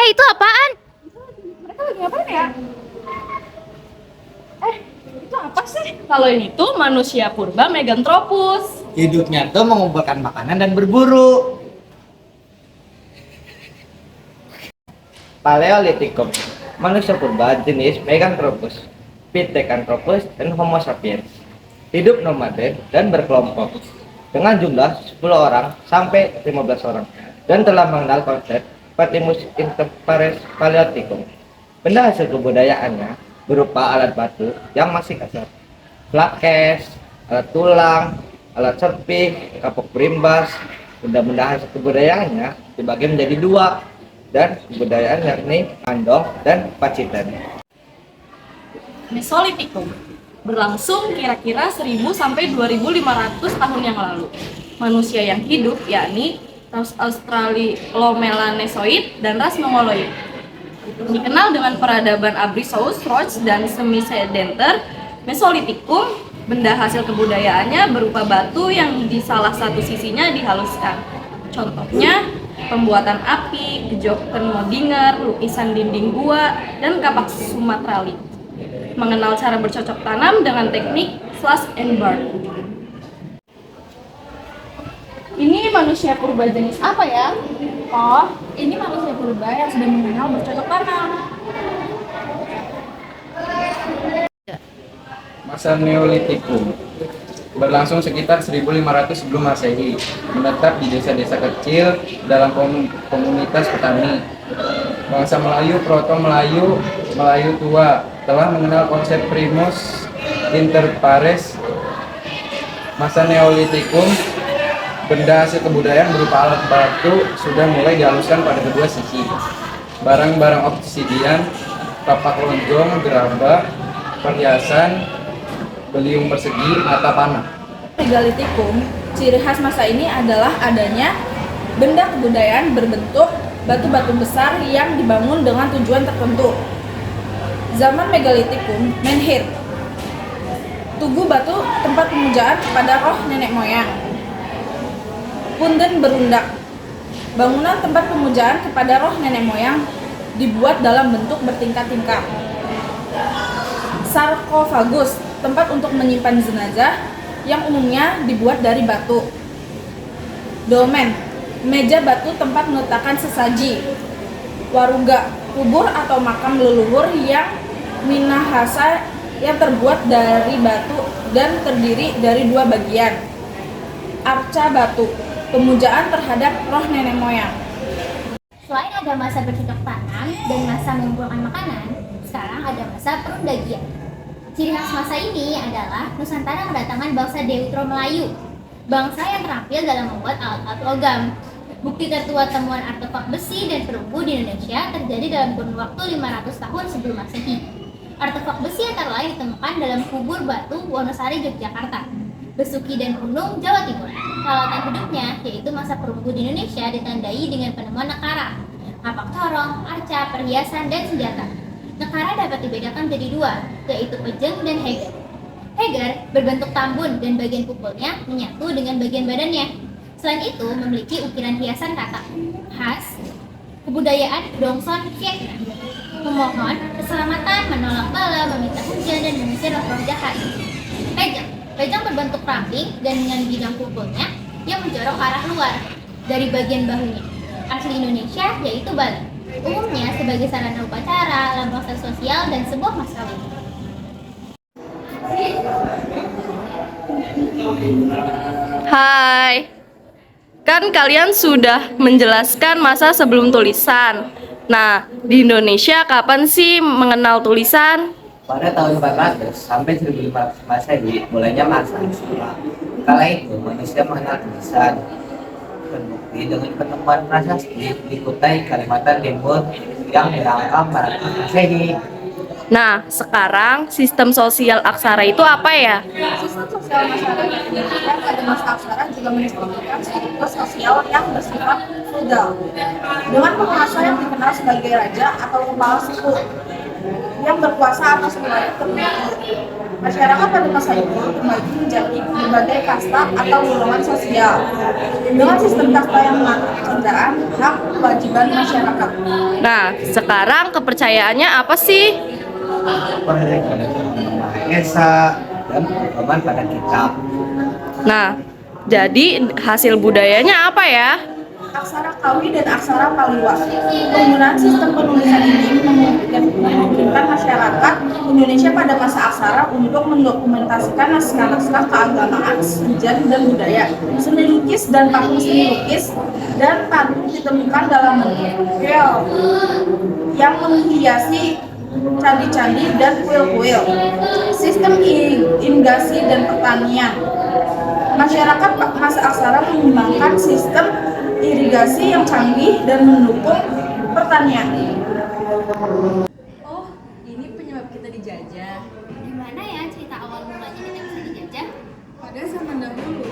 Itu apaan? Mereka lagi ngapain ya? Itu apa sih? Kalau ini tuh manusia purba Meganthropus. Hidupnya tuh mengumpulkan makanan dan berburu. Paleolitikum, manusia purba jenis Meganthropus, Pithecanthropus, dan Homo sapiens. Hidup nomaden dan berkelompok dengan jumlah 10 orang sampai 15 orang dan telah mengenal konsep Patimus inter pares Paleolitikum. Benda hasil kebudayaannya berupa alat batu yang masih kasar, plakes, alat tulang, alat serpih, kapok berimbas. Benda-benda hasil kebudayaannya dibagi menjadi dua dan kebudayaan yakni Andong dan Pacitan. Mesolitikum berlangsung kira-kira 1000 sampai 2500 tahun yang lalu. Manusia yang hidup yakni ras Australomelanesoid dan ras Mongoloid. Dikenal dengan peradaban Abrikosaurus dan semi-sedenter. Mesolitikum, benda hasil kebudayaannya berupa batu yang di salah satu sisinya dihaluskan. Contohnya pembuatan api, gejokan modinger, lukisan dinding gua, dan kapak Sumatrali. Mengenal cara bercocok tanam dengan teknik slash and burn. Ini manusia purba jenis apa ya? Oh, ini manusia purba yang sudah mengenal bercocok tanam. Masa Neolitikum berlangsung sekitar 1500 sebelum Masehi, menetap di desa-desa kecil dalam komunitas petani. Bangsa Melayu, Proto-Melayu, Melayu tua telah mengenal konsep primus inter pares. Masa Neolitikum, benda hasil kebudayaan berupa alat batu sudah mulai dihaluskan pada kedua sisi. Barang-barang obsidian, kapak lonjong, gerabah, perhiasan, beliung persegi, mata panah. Megalitikum, ciri khas masa ini adalah adanya benda kebudayaan berbentuk batu-batu besar yang dibangun dengan tujuan tertentu. Zaman Megalitikum, menhir, tugu batu tempat pemujaan kepada roh nenek moyang. Punden berundak, bangunan tempat pemujaan kepada roh nenek moyang dibuat dalam bentuk bertingkat-tingkat. Sarkofagus, tempat untuk menyimpan jenazah yang umumnya dibuat dari batu. Dolmen, meja batu tempat meletakkan sesaji. Waruga, kubur atau makam leluhur yang minahasa yang terbuat dari batu dan terdiri dari dua bagian. Arca batu, pemujaan terhadap roh nenek moyang. Selain ada masa bercocok tanam dan masa mengumpulkan makanan, sekarang ada masa perundagian. Ciri khas masa ini adalah Nusantara mendatangkan bangsa Deutero Melayu, bangsa yang terampil dalam membuat alat-alat logam. Bukti tertua temuan artefak besi dan perunggu di Indonesia terjadi dalam kurun waktu 500 tahun sebelum Masehi. Artefak besi antara lain ditemukan dalam kubur batu Wonosari, Yogyakarta, Besuki dan Gunung, Jawa Timur. Peralatan hidupnya, yaitu masa perunggu di Indonesia, ditandai dengan penemuan nekara, kapak corong, arca, perhiasan, dan senjata. Nekara dapat dibedakan menjadi dua, yaitu pejeng dan heger. Heger berbentuk tambun dan bagian pupulnya menyatu dengan bagian badannya. Selain itu, memiliki ukiran hiasan kata khas kebudayaan Dongson Vietnam. Memohon keselamatan, menolak bala, meminta hujan, dan mengusir roh-roh jahat. Pejeng. Pejang berbentuk ramping dan dengan bidang pupulnya yang menjorok ke arah luar dari bagian bahunya. Asli Indonesia yaitu Bali. Umumnya sebagai sarana upacara, lambang sosial, dan sebuah mas kawin. Hai, kan kalian sudah menjelaskan masa sebelum tulisan. Nah, di Indonesia kapan sih mengenal tulisan? Pada tahun 400 sampai 1500 Masehi mulainya masa Silla. Kala itu manusia mengenal tulisan. Terbukti dengan penemuan prasasti di Kutai, Kalimantan Timur yang berangka 400 Masehi. Nah, sekarang sistem sosial aksara itu apa ya? Sistem sosial masyarakat Indonesia pada masa aksara juga mendiskusikan struktur sosial yang bersifat feodal dengan penguasa yang dikenal sebagai raja atau kepala suku. yang berkuasa atas wilayah tertentu. Masyarakat pada masa itu terbagi menjadi berbagai kasta atau golongan sosial dengan sistem kasta yang mengatur keadaan hak kewajiban masyarakat. Nah, sekarang kepercayaannya apa sih? Percaya pada Esa dan pedoman pada kitab. Nah, jadi hasil budayanya apa ya? Aksara Kawi dan aksara Paliwa. Penggunaan sistem penulisan ini memungkinkan masyarakat Indonesia pada masa aksara untuk mendokumentasikan naskah-naskah keagamaan, sejarah dan budaya. Seni lukis dan patung seni lukis dan patung ditemukan dalam bentuk kuil yang menghiasi candi-candi dan kuil-kuil. Sistem irigasi dan pertanian. Masyarakat masa aksara mengembangkan sistem irigasi yang canggih dan mendukung pertanian. Oh, ini penyebab kita dijajah. Gimana ya cerita awal mulanya kita bisa dijajah? Pada zaman dahulu.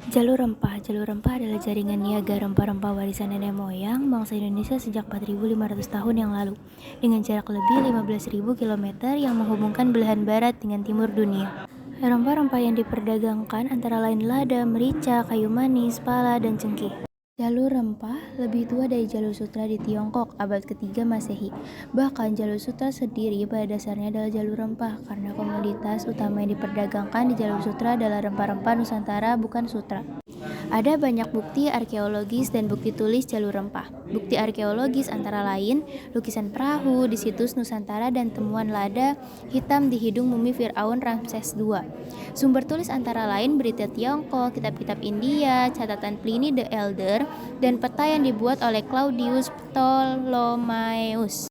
Jalur rempah adalah jaringan niaga rempah-rempah warisan nenek moyang bangsa Indonesia sejak 4.500 tahun yang lalu, dengan jarak lebih 15.000 km yang menghubungkan belahan barat dengan timur dunia. Rempah-rempah yang diperdagangkan antara lain lada, merica, kayu manis, pala, dan cengkeh. Jalur rempah lebih tua dari jalur sutra di Tiongkok abad ke-3 Masehi. Bahkan jalur sutra sendiri pada dasarnya adalah jalur rempah karena komoditas utama yang diperdagangkan di jalur sutra adalah rempah-rempah Nusantara, bukan sutra. Ada banyak bukti arkeologis dan bukti tulis jalur rempah. Bukti arkeologis antara lain lukisan perahu di situs Nusantara dan temuan lada hitam di hidung mumi Firaun Ramses II. Sumber tulis antara lain berita Tiongkok, kitab-kitab India, catatan Pliny the Elder, dan peta yang dibuat oleh Claudius Ptolemaeus.